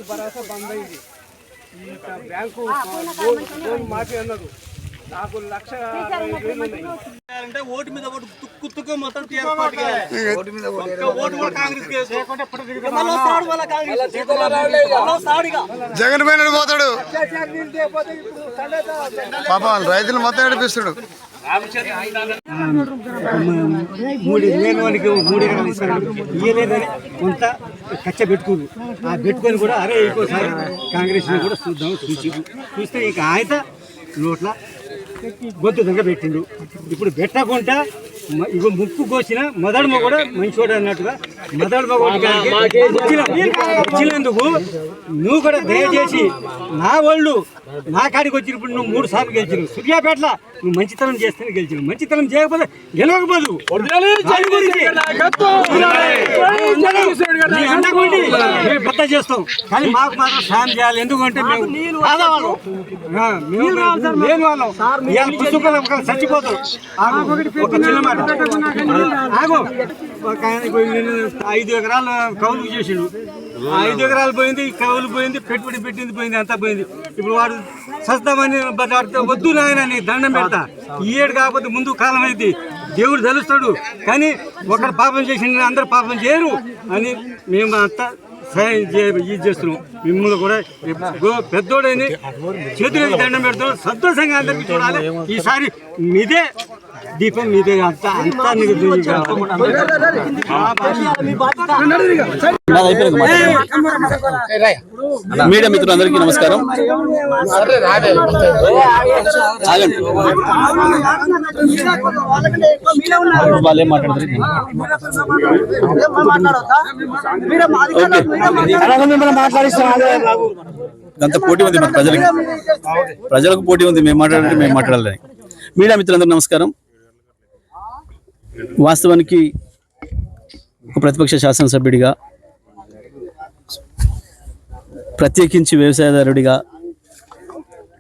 భరోసా బంద్ అయింది. ఈ bank loan మాఫీ అన్నారు. నాకు 1,60,000 ఉన్నాయి. ఓటు మీద ఓటు తుక్కు మొత్తం జగన్ పైన పోతాడు. పాపం రైతులు మొత్తం నడిపిస్తాడు. 3 ఎకరాలు ఇస్తాడు. ఇయ్యలేదని కొంత కచ్చ పెట్టుకుంది. ఆ పెట్టుకొని కూడా అరే ఇంకోసారి కాంగ్రెస్ కూడా చూద్దాం చూస్తే ఇక ఆయన నోట్ల గొంతు దగ్గర పెట్టిండు. ఇప్పుడు పెట్టకుండా ఇగో ముక్కు కోసిన మొదడమ కూడా మంచివాడు అన్నట్టుగా మొదడమ వచ్చినందుకు నువ్వు కూడా దయచేసి నా వాళ్ళు నా కాడికి వచ్చినప్పుడు నువ్వు 3 సార్లు గెలిచినావు. సూర్యాపేటల నువ్వు మంచితనం చేస్తేనే గెలిచినావు. మంచితనం చేయకపోతే గెలవకపోదు. బద్ద చేస్తాం కానీ మాకు మాత్రం సాయం చేయాలి. ఎందుకంటే మేము చచ్చిపోతాం. ఒక చిన్న మాట ఆగో. 5 ఎకరాలు కౌలు చేసిండు. 5 ఎకరాలు పోయింది, కౌలు పోయింది, పెట్టుబడి పెట్టింది పోయింది, అంతా పోయింది. ఇప్పుడు వాడు సస్తామని వద్దు నాయన నీ దండం పెడతా. ఈ ఏడు కాకపోతే ముందు కాలం అయితే దేవుడు తెలుస్తాడు. కానీ ఒకరు పాపం చేసిండు అందరు పాపం చేయరు అని మేము అంతా ఇది చేస్తున్నాం. మిమ్మల్ని కూడా పెద్దోడని చేతులకి దండం పెడతాం. సంతోషంగా అందరికీ చూడాలి. ఈసారి మీదే దీపం మీదే. అంతా మీడియా మిత్రులందరికీ నమస్కారం. వాళ్ళే మాట్లాడతారు. అంత పోటీ ఉంది మన ప్రజలకు పోటీ ఉంది. మేము మాట్లాడాలంటే మేము మాట్లాడాలని. మీడియా మిత్రులందరూ నమస్కారం. వాస్తవానికి ఒక ప్రతిపక్ష శాసనసభ్యుడిగా, ప్రత్యేకించి వ్యవసాయదారుడిగా,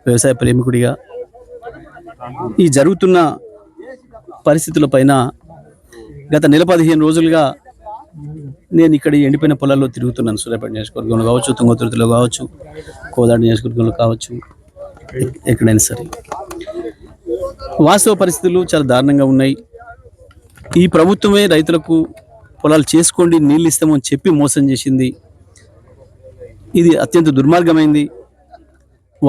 వ్యవసాయ ప్రేమికుడిగా ఈ జరుగుతున్న పరిస్థితుల పైన గత 15 రోజులుగా నేను ఇక్కడ ఎండిపోయిన పొలాల్లో తిరుగుతున్నాను. సూర్యాపేట నియోజకవర్గంలో కావచ్చు, తుంగతుర్తిలో కావచ్చు, కోదాడ నియోజకవర్గంలో కావచ్చు, ఎక్కడైనా సరే వాస్తవ పరిస్థితులు చాలా దారుణంగా ఉన్నాయి. ఈ ప్రభుత్వమే రైతులకు పొలాలు చేసుకోండి నీళ్ళు ఇస్తామని చెప్పి మోసం చేసింది. ఇది అత్యంత దుర్మార్గమైంది.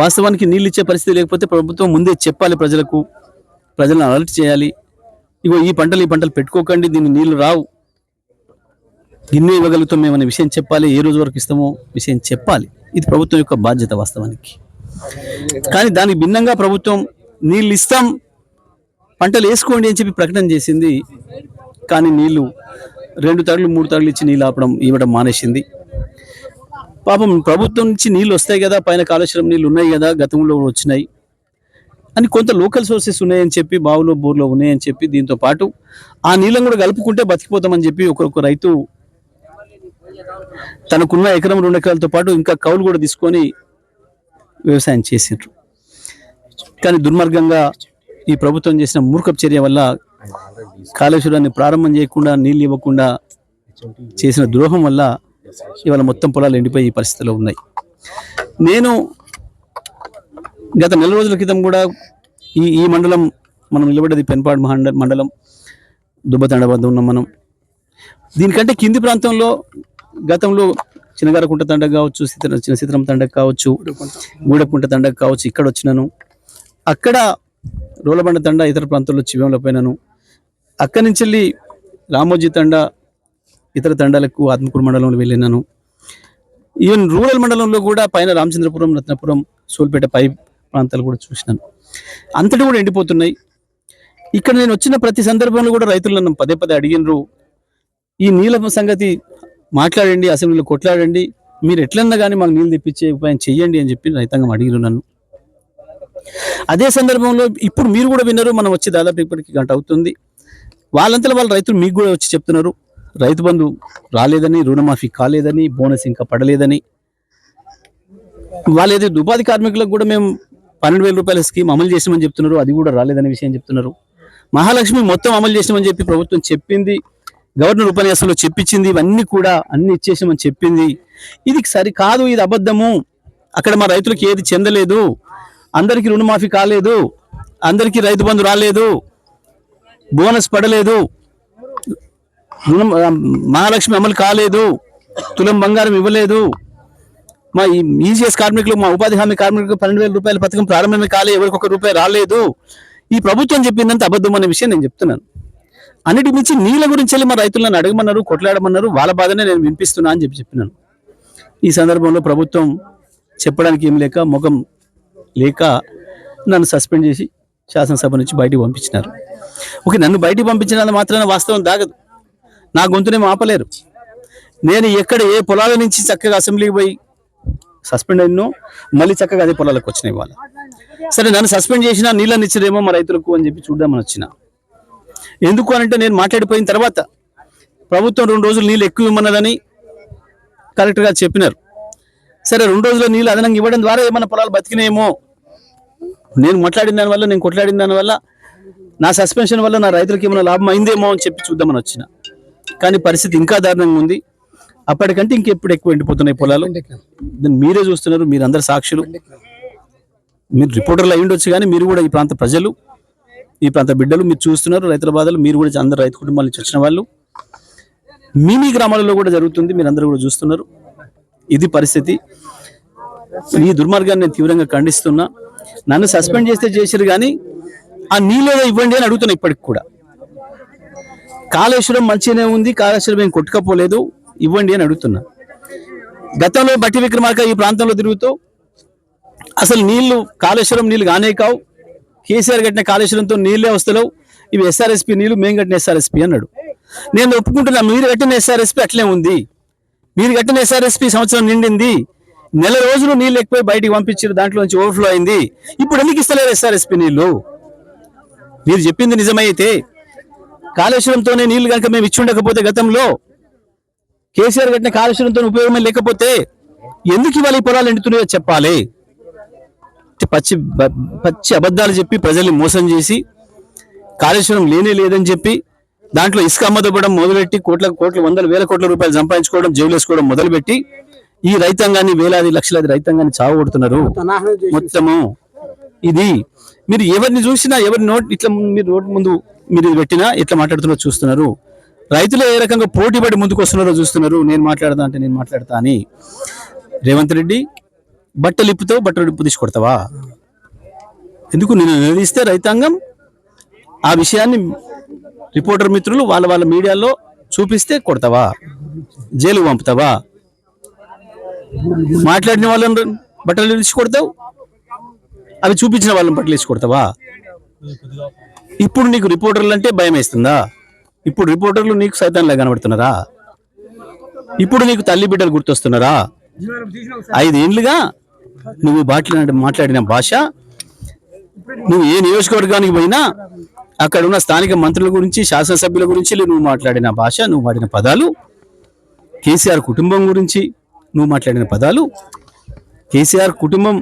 వాస్తవానికి నీళ్ళు ఇచ్చే పరిస్థితి లేకపోతే ప్రభుత్వం ముందే చెప్పాలి. ప్రజలను అలర్ట్ చేయాలి. ఇగో ఈ పంటలు పెట్టుకోకండి, దీన్ని నీళ్లు రావు, గిన్నె ఇవ్వగలుగుతాం మేమనే విషయం చెప్పాలి. ఏ రోజు వరకు ఇస్తామో విషయం చెప్పాలి. ఇది ప్రభుత్వం యొక్క బాధ్యత వాస్తవానికి. కానీ దానికి భిన్నంగా ప్రభుత్వం నీళ్ళు ఇస్తాం, పంటలు వేసుకోండి అని చెప్పి ప్రకటన చేసింది. కానీ నీళ్లు 2 తడులు 3 తడులు ఇచ్చి నీళ్ళు ఇవ్వడం మానేసింది. పాపం ప్రభుత్వం నుంచి నీళ్ళు వస్తాయి కదా, పైన కాళేశ్వరం నీళ్ళు ఉన్నాయి కదా, గతంలో వచ్చినాయి అని కొంత లోకల్ సోర్సెస్ ఉన్నాయని చెప్పి, బావులో బోర్లో ఉన్నాయని చెప్పి, దీంతో పాటు ఆ నీళ్ళను కూడా కలుపుకుంటే బతికిపోతామని చెప్పి ఒక్కొక్క రైతు తనకున్న ఎకరం 2 ఎకరాలతో పాటు ఇంకా కౌలు కూడా తీసుకొని వ్యవసాయం చేసిండ్రు. కానీ దుర్మార్గంగా ఈ ప్రభుత్వం చేసిన మూర్ఖపు చర్య వల్ల కాళేశ్వరాన్ని ప్రారంభం చేయకుండా, నీళ్ళు ఇవ్వకుండా చేసిన ద్రోహం వల్ల ఇవాళ మొత్తం పొలాలు ఎండిపోయి ఈ పరిస్థితిలో ఉన్నాయి. నేను గత 4 రోజుల క్రితం కూడా ఈ మండలం మనం నిలబడ్డది పెన్పాడు మండలం, దుబ్బతండ వద్ద ఉన్నాం మనం. దీనికంటే కింది ప్రాంతంలో గతంలో చిన్నగారకుంట తండకు కావచ్చు, చిన్న సీతరం తండకు కావచ్చు, గూడకుంట తండకు కావచ్చు, ఇక్కడ వచ్చినాను. అక్కడ రోలబండ తండ, ఇతర ప్రాంతాల్లో చివ్యంలో పోయినాను. అక్కడి నుంచి వెళ్ళి రామోజీ తండ, ఇతర తండాలకు ఆత్మకూరు మండలంలో వెళ్ళినాను. ఈవెన్ రూరల్ మండలంలో కూడా పైన రామచంద్రపురం, రత్నపురం, సోల్పేట పై ప్రాంతాలు కూడా చూసినాను. అంతటి కూడా ఎండిపోతున్నాయి. ఇక్కడ నేను వచ్చిన ప్రతి సందర్భంలో కూడా రైతులు నన్ను పదే అడిగినరు, ఈ నీళ్ళ సంగతి మాట్లాడండి, అసెంబ్లీలో కొట్లాడండి, మీరు ఎట్లన్నా కానీ మాకు నీళ్ళు తెప్పించే ఉపాయం చెయ్యండి అని చెప్పి రైతాంగం అడిగిరు నన్ను. అదే సందర్భంలో ఇప్పుడు మీరు కూడా విన్నారు, మనం వచ్చి దాదాపు ఇప్పటికి 1 గంట అవుతుంది. వాళ్ళంతా వాళ్ళ రైతులు మీకు కూడా వచ్చి చెప్తున్నారు, రైతు బంధు రాలేదని, రుణమాఫీ కాలేదని, బోనస్ ఇంకా పడలేదని. వాళ్ళు ఏదో ఉపాధి కార్మికులకు కూడా మేము 12,000 రూపాయల స్కీమ్ అమలు చేసామని చెప్తున్నారు, అది కూడా రాలేదనే విషయం చెప్తున్నారు. మహాలక్ష్మి మొత్తం అమలు చేసామని చెప్పి ప్రభుత్వం చెప్పింది, గవర్నర్ ఉపన్యాసంలో చెప్పించింది, ఇవన్నీ కూడా అన్ని ఇచ్చేసామని చెప్పింది. ఇది సరి కాదు, ఇది అబద్ధము. అక్కడ మా రైతులకు ఏది చెందలేదు, అందరికీ రుణమాఫీ కాలేదు, అందరికీ రైతు బంధు రాలేదు, బోనస్ పడలేదు, మహాలక్ష్మి అమలు కాలేదు, తులం బంగారం ఇవ్వలేదు, మా ఈజీఎస్ కార్మికులు, మా ఉపాధి హామీ కార్మికులకు 12,000 రూపాయల పథకం ప్రారంభమే కాలే, ఎవరికి ₹1 రాలేదు. ఈ ప్రభుత్వం చెప్పిందంత అబద్ధం అనే విషయం నేను చెప్తున్నాను. అన్నిటి మించి నీళ్ళ గురించి వెళ్ళి మా రైతులను అడగమన్నారు, కొట్లాడమన్నారు, వాళ్ళ బాధనే నేను వినిపిస్తున్నా అని చెప్పినాను. ఈ సందర్భంలో ప్రభుత్వం చెప్పడానికి ఏం లేక, ముఖం లేక నన్ను సస్పెండ్ చేసి శాసనసభ నుంచి బయటికి పంపించినారు. ఓకే, నన్ను బయటికి పంపించినంత మాత్రాన వాస్తవం దాగదు, నా గొంతునేమో ఆపలేరు. నేను ఎక్కడ ఏ పొలాల నుంచి చక్కగా అసెంబ్లీకి పోయి సస్పెండ్ అయినో మళ్ళీ చక్కగా అదే పొలాలకు వచ్చినాయి వాళ్ళు. సరే, నన్ను సస్పెండ్ చేసినా నీళ్ళని ఇచ్చిరేమో మా రైతులకు అని చెప్పి చూద్దామని వచ్చిన. ఎందుకు అనంటే నేను మాట్లాడిపోయిన తర్వాత ప్రభుత్వం 2 రోజులు నీళ్ళు ఎక్కువ ఇవ్వమన్నదని కలెక్టర్ గారు చెప్పినారు. సరే, 2 రోజుల నీళ్ళు అదనంగా ఇవ్వడం ద్వారా ఏమైనా పొలాలు బతికినాయేమో, నేను మాట్లాడిన దానివల్ల, నేను కొట్లాడిన దానివల్ల, నా సస్పెన్షన్ వల్ల నా రైతులకు ఏమైనా లాభం అయిందేమో అని చెప్పి చూద్దామని వచ్చిన. కానీ పరిస్థితి ఇంకా దారుణంగా ఉంది. అప్పటికంటే ఇంకెప్పుడు ఎక్కువ ఎండిపోతున్నాయి పొలాలు. దాన్ని మీరే చూస్తున్నారు, మీరు అందరు సాక్షులు. మీరు రిపోర్టర్లు అయి ఉండొచ్చు, కానీ మీరు కూడా ఈ ప్రాంత ప్రజలు, ఈ ప్రాంత బిడ్డలు, మీరు చూస్తున్నారు రైతుల బాధలు. మీరు కూడా అందరు రైతు కుటుంబాల నుంచి వచ్చిన వాళ్ళు, మీ గ్రామాలలో కూడా జరుగుతుంది, మీరు అందరూ కూడా చూస్తున్నారు. ఇది పరిస్థితి. ఈ దుర్మార్గాన్ని నేను తీవ్రంగా ఖండిస్తున్నా. నన్ను సస్పెండ్ చేస్తే చేశారు, కానీ ఆ నీళ్ళేదో ఇవ్వండి అని అడుగుతున్నా. ఇప్పటికి కూడా కాళేశ్వరం మంచిగానే ఉంది, కాళేశ్వరం ఏం కొట్టుకపోలేదు, ఇవ్వండి అని అడుగుతున్నా. గతంలో బట్టి విక్రమార్క ఈ ప్రాంతంలో తిరుగుతూ అసలు నీళ్లు, కాళేశ్వరం నీళ్లు కానే కావు, కేసీఆర్ కట్టిన కాళేశ్వరంతో నీళ్లే వస్తలేవు, ఇవి ఎస్ఆర్ఎస్పీ నీళ్లు, మేము కట్టిన ఎస్ఆర్ఎస్పీ అన్నాడు. నేను ఒప్పుకుంటున్నా, మీరు కట్టిన ఎస్ఆర్ఎస్పీ అట్లే ఉంది, మీరు కట్టిన ఎస్ఆర్ఎస్పీ సంవత్సరం నిండింది, నెల రోజులు నీళ్ళు ఎక్కువ బయటికి పంపించారు, దాంట్లో నుంచి ఓవర్ఫ్లో అయింది. ఇప్పుడు ఎందుకు ఇస్తలేరు ఎస్ఆర్ఎస్పీ నీళ్లు? మీరు చెప్పింది నిజమైతే కాళేశ్వరంతోనే నీళ్లు కనుక మేము ఇచ్చి ఉండకపోతే, గతంలో కేసీఆర్ కట్టిన కాళేశ్వరంతో ఉపయోగమే లేకపోతే ఎందుకు ఇవాళ ఈ పొలాలు ఎండుతున్నాయో చెప్పాలి. పచ్చి అబద్ధాలు చెప్పి ప్రజల్ని మోసం చేసి కాళేశ్వరం లేనే లేదని చెప్పి దాంట్లో ఇసుక అమ్మదొబ్బడం మొదలుపెట్టి కోట్ల 100,000 కోట్ల రూపాయలు సంపాదించుకోవడం, జైలు వేసుకోవడం మొదలుపెట్టి ఈ రైతాంగాన్ని, వేలాది లక్షలాది రైతాంగాన్ని చావగొడుతున్నారు మొత్తము. ఇది మీరు ఎవరిని చూసినా, ఎవరి ఇట్లా మీరు నోటి ముందు మీరు పెట్టినా ఎట్లా మాట్లాడుతున్నారో చూస్తున్నారు. రైతులు ఏ రకంగా పోటీపడి ముందుకు వస్తున్నారో చూస్తున్నారు. నేను మాట్లాడతా అంటే నేను మాట్లాడతా అని. రేవంత్ రెడ్డి, బట్టలు ఇప్పుతావు, బట్టలు ఇప్పు తీసుకొడతావా? ఎందుకు నేను నిలదీస్తే రైతాంగం ఆ విషయాన్ని రిపోర్టర్ మిత్రులు వాళ్ళ మీడియాలో చూపిస్తే కొడతావా? జైలుకు పంపుతావా? మాట్లాడిన వాళ్ళని బట్టలు ఇచ్చి కొడతావు, అవి చూపించిన వాళ్ళని బట్టలు ఇచ్చి కొడతావా? ఇప్పుడు నీకు రిపోర్టర్లు అంటే భయం వేస్తుందా? ఇప్పుడు రిపోర్టర్లు నీకు సైతాన్లా కనబడుతున్నారా? ఇప్పుడు నీకు తల్లి బిడ్డలు గుర్తొస్తున్నారా? 5 ఏళ్లుగా నువ్వు మాట్లాడిన భాష, నువ్వు ఏ నియోజకవర్గానికి పోయినా అక్కడ ఉన్న స్థానిక మంత్రుల గురించి, శాసనసభ్యుల గురించి నువ్వు మాట్లాడిన భాష, నువ్వు వాడిన పదాలు, కేసీఆర్ కుటుంబం గురించి నువ్వు మాట్లాడిన పదాలు, కేసీఆర్ కుటుంబం